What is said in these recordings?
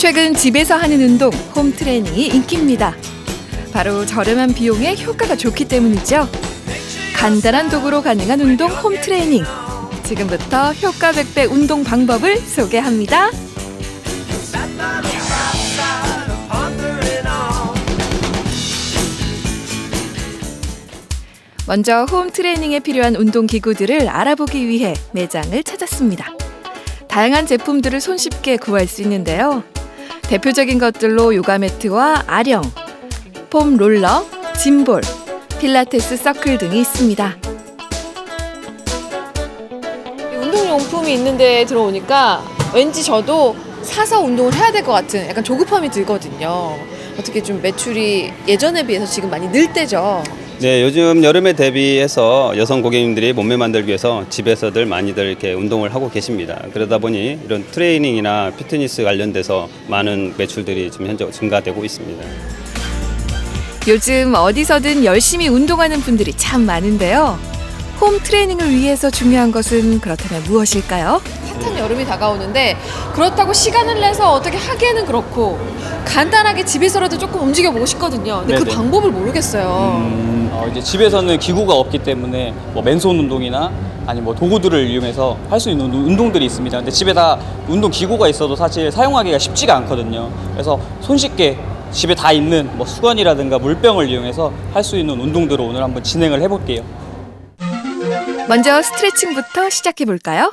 최근 집에서 하는 운동, 홈트레이닝이 인기입니다. 바로 저렴한 비용에 효과가 좋기 때문이죠. 간단한 도구로 가능한 운동 홈트레이닝. 지금부터 효과 100배 운동 방법을 소개합니다. 먼저 홈트레이닝에 필요한 운동기구들을 알아보기 위해 매장을 찾았습니다. 다양한 제품들을 손쉽게 구할 수 있는데요. 대표적인 것들로 요가매트와 아령, 폼 롤러, 짐볼, 필라테스 서클 등이 있습니다. 운동용품이 있는 데 들어오니까 왠지 저도 사서 운동을 해야 될 것 같은 약간 조급함이 들거든요. 어떻게 좀 매출이 예전에 비해서 지금 많이 늘 때죠? 네, 요즘 여름에 대비해서 여성 고객님들이 몸매 만들기 위해서 집에서들 많이들 이렇게 운동을 하고 계십니다. 그러다 보니 이런 트레이닝이나 피트니스 관련돼서 많은 매출들이 지금 현재 증가되고 있습니다. 요즘 어디서든 열심히 운동하는 분들이 참 많은데요. 홈트레이닝을 위해서 중요한 것은 그렇다면 무엇일까요? 핫한 여름이 다가오는데 그렇다고 시간을 내서 어떻게 하기에는 그렇고 간단하게 집에서라도 조금 움직여보고 싶거든요. 근데 네네. 그 방법을 모르겠어요. 이제 집에서는 기구가 없기 때문에 뭐 맨손 운동이나 아니 뭐 도구들을 이용해서 할 수 있는 운동들이 있습니다. 근데 집에다 운동 기구가 있어도 사실 사용하기가 쉽지가 않거든요. 그래서 손쉽게 집에 다 있는 뭐 수건이라든가 물병을 이용해서 할 수 있는 운동들을 오늘 한번 진행을 해볼게요. 먼저 스트레칭부터 시작해 볼까요?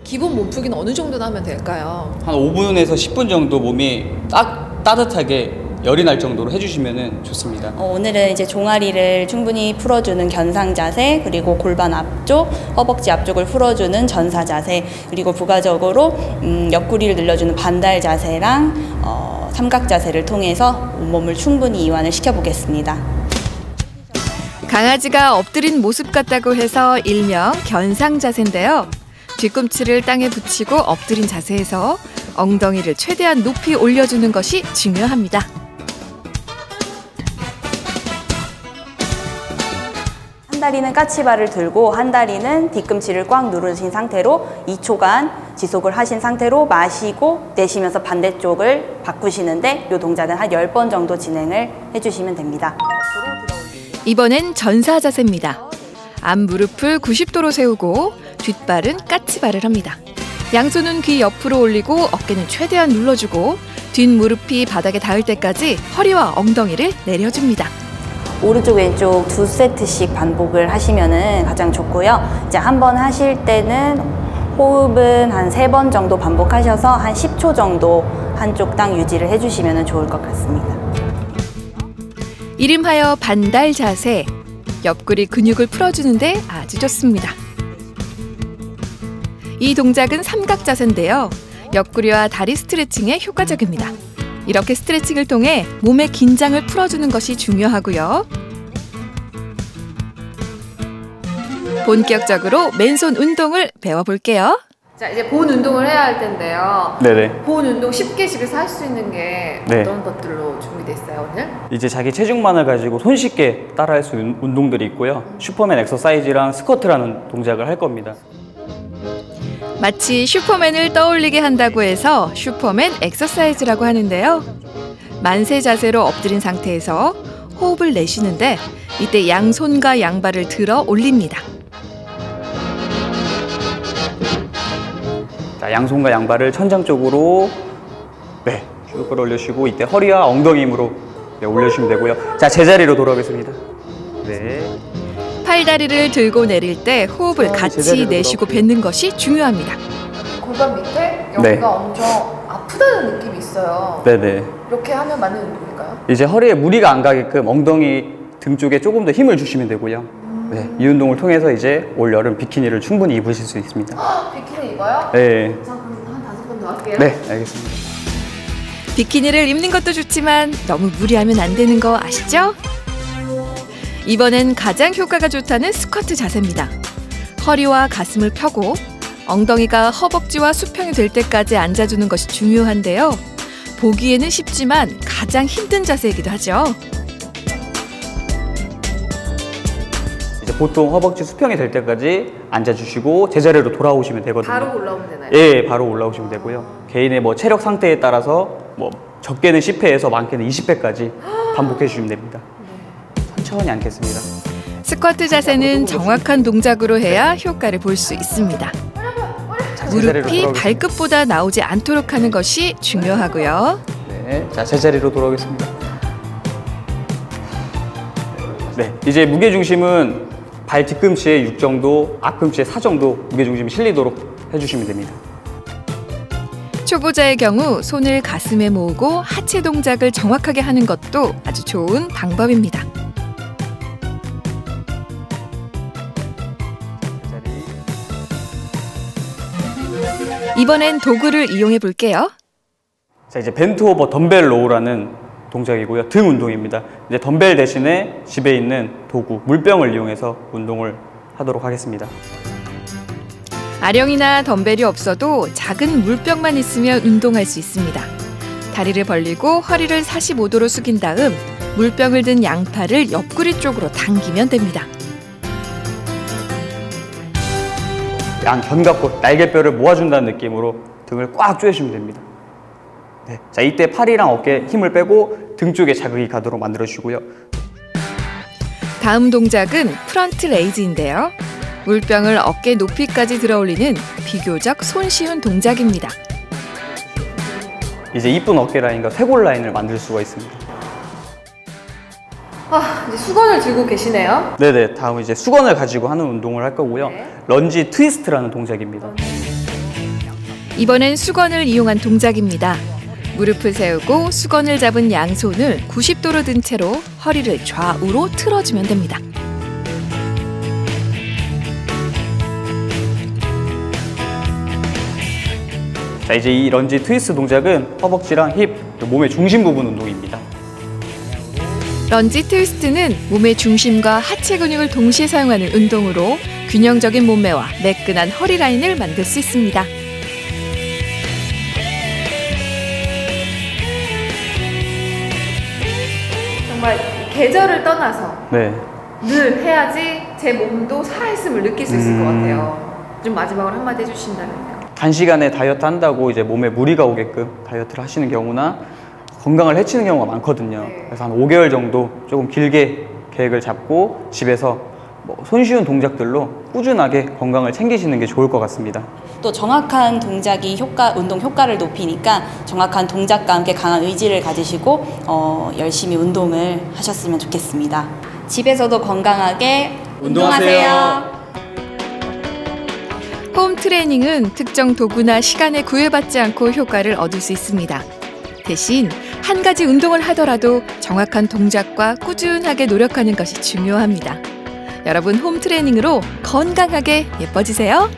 기본 몸풀기는 어느 정도나 하면 될까요? 한 5분에서 10분 정도 몸이 따뜻하게 열이 날 정도로 해주시면 좋습니다. 오늘은 이제 종아리를 충분히 풀어주는 견상 자세, 그리고 골반 앞쪽, 허벅지 앞쪽을 풀어주는 전사 자세, 그리고 부가적으로 옆구리를 늘려주는 반달 자세랑 삼각 자세를 통해서 온몸을 충분히 이완을 시켜보겠습니다. 강아지가 엎드린 모습 같다고 해서 일명 견상 자세인데요. 뒤꿈치를 땅에 붙이고 엎드린 자세에서 엉덩이를 최대한 높이 올려주는 것이 중요합니다. 한 다리는 까치발을 들고 한 다리는 뒤꿈치를 꽉 누르신 상태로 2초간 지속을 하신 상태로 마시고 내쉬면서 반대쪽을 바꾸시는데 이 동작은 한 10번 정도 진행을 해주시면 됩니다. 이번엔 전사 자세입니다. 앞 무릎을 90도로 세우고 뒷발은 까치발을 합니다. 양손은 귀 옆으로 올리고 어깨는 최대한 눌러주고 뒷무릎이 바닥에 닿을 때까지 허리와 엉덩이를 내려줍니다. 오른쪽 왼쪽 2세트씩 반복을 하시면 가장 좋고요. 이제 한 번 하실 때는 호흡은 한 3번 정도 반복하셔서 한 10초 정도 한쪽 땅 유지를 해주시면 좋을 것 같습니다. 이름하여 반달 자세. 옆구리 근육을 풀어주는데 아주 좋습니다. 이 동작은 삼각 자세인데요. 옆구리와 다리 스트레칭에 효과적입니다. 이렇게 스트레칭을 통해 몸의 긴장을 풀어주는 것이 중요하고요. 본격적으로 맨손 운동을 배워볼게요. 자, 이제 본 운동을 해야 할 텐데요. 네네. 본 운동 쉽게 집에서 할 수 있는 게 네. 어떤 것들로 준비돼 있어요, 오늘? 이제 자기 체중만을 가지고 손쉽게 따라할 수 있는 운동들이 있고요. 슈퍼맨 엑서사이즈랑 스쿼트라는 동작을 할 겁니다. 마치 슈퍼맨을 떠올리게 한다고 해서 슈퍼맨 엑서사이즈라고 하는데요. 만세 자세로 엎드린 상태에서 호흡을 내쉬는데 이때 양손과 양발을 들어 올립니다. 자, 양손과 양발을 천장 쪽으로 쭉 끌어올려주시고 이때 허리와 엉덩이 힘으로 올려주시면 되고요. 자, 제자리로 돌아오겠습니다. 네. 팔다리를 들고 내릴 때 호흡을 같이 제자리로 내쉬고 돌아올게요. 뱉는 것이 중요합니다. 골반 밑에 여기가 네. 엄청 아프다는 느낌이 있어요. 네네. 이렇게 하면 맞는 운동일까요? 이제 허리에 무리가 안 가게끔 엉덩이 등 쪽에 조금 더 힘을 주시면 되고요. 네, 이 운동을 통해서 이제 올 여름 비키니를 충분히 입으실 수 있습니다. 비키니 입어요? 네. 자, 그럼 한 5번 더 할게요. 네, 알겠습니다. 비키니를 입는 것도 좋지만 너무 무리하면 안 되는 거 아시죠? 이번엔 가장 효과가 좋다는 스쿼트 자세입니다. 허리와 가슴을 펴고 엉덩이가 허벅지와 수평이 될 때까지 앉아주는 것이 중요한데요. 보기에는 쉽지만 가장 힘든 자세이기도 하죠. 이제 보통 허벅지 수평이 될 때까지 앉아주시고 제자리로 돌아오시면 되거든요. 바로 올라오면 되나요? 예, 바로 올라오시면 되고요. 개인의 뭐 체력 상태에 따라서 뭐 적게는 10회에서 많게는 20회까지 반복해 주시면 됩니다. 천천히 앉겠습니다. 스쿼트 자세는 정확한 동작으로 해야 효과를 볼 수 있습니다. 무릎이 발끝보다 나오지 않도록 하는 것이 중요하고요. 네, 자, 제자리로 돌아오겠습니다. 네, 이제 무게중심은 발 뒤꿈치에 6 정도, 앞꿈치에 4 정도 무게중심이 실리도록 해주시면 됩니다. 초보자의 경우 손을 가슴에 모으고 하체 동작을 정확하게 하는 것도 아주 좋은 방법입니다. 이번엔 도구를 이용해 볼게요. 자, 이제 벤트 오버 덤벨 로우라는 동작이고요. 등 운동입니다. 이제 덤벨 대신에 집에 있는 도구, 물병을 이용해서 운동을 하도록 하겠습니다. 아령이나 덤벨이 없어도 작은 물병만 있으면 운동할 수 있습니다. 다리를 벌리고 허리를 45도로 숙인 다음 물병을 든 양팔을 옆구리 쪽으로 당기면 됩니다. 양 견갑골, 날개뼈를 모아준다는 느낌으로 등을 꽉 조여주시면 됩니다. 네. 자, 이때 팔이랑 어깨에 힘을 빼고 등 쪽에 자극이 가도록 만들어주시고요. 다음 동작은 프런트 레이즈인데요. 물병을 어깨 높이까지 들어올리는 비교적 손쉬운 동작입니다. 이제 이쁜 어깨 라인과 쇄골 라인을 만들 수가 있습니다. 이제 수건을 들고 계시네요. 네네, 다음 이제 수건을 가지고 하는 운동을 할 거고요. 네. 런지 트위스트라는 동작입니다. 이번엔 수건을 이용한 동작입니다. 무릎을 세우고 수건을 잡은 양손을 90도로 든 채로 허리를 좌우로 틀어주면 됩니다. 자, 이제 이 런지 트위스트 동작은 허벅지랑 힙, 몸의 중심 부분 운동입니다. 런지 트위스트는 몸의 중심과 하체 근육을 동시에 사용하는 운동으로 균형적인 몸매와 매끈한 허리 라인을 만들 수 있습니다. 정말 계절을 떠나서 네. 늘 해야지 제 몸도 살아있음을 느낄 수 있을 것 같아요. 좀 마지막으로 한마디 해주신다면요. 단시간에 다이어트 한다고 이제 몸에 무리가 오게끔 다이어트를 하시는 경우나 건강을 해치는 경우가 많거든요. 네. 그래서 한 5개월 정도 조금 길게 계획을 잡고 집에서 손쉬운 동작들로 꾸준하게 건강을 챙기시는 게 좋을 것 같습니다. 또 정확한 동작이 운동 효과를 높이니까 정확한 동작과 함께 강한 의지를 가지시고 열심히 운동을 하셨으면 좋겠습니다. 집에서도 건강하게 운동하세요. 홈 트레이닝은 특정 도구나 시간에 구애받지 않고 효과를 얻을 수 있습니다. 대신 한 가지 운동을 하더라도 정확한 동작과 꾸준하게 노력하는 것이 중요합니다. 여러분 홈 트레이닝으로 건강하게 예뻐지세요.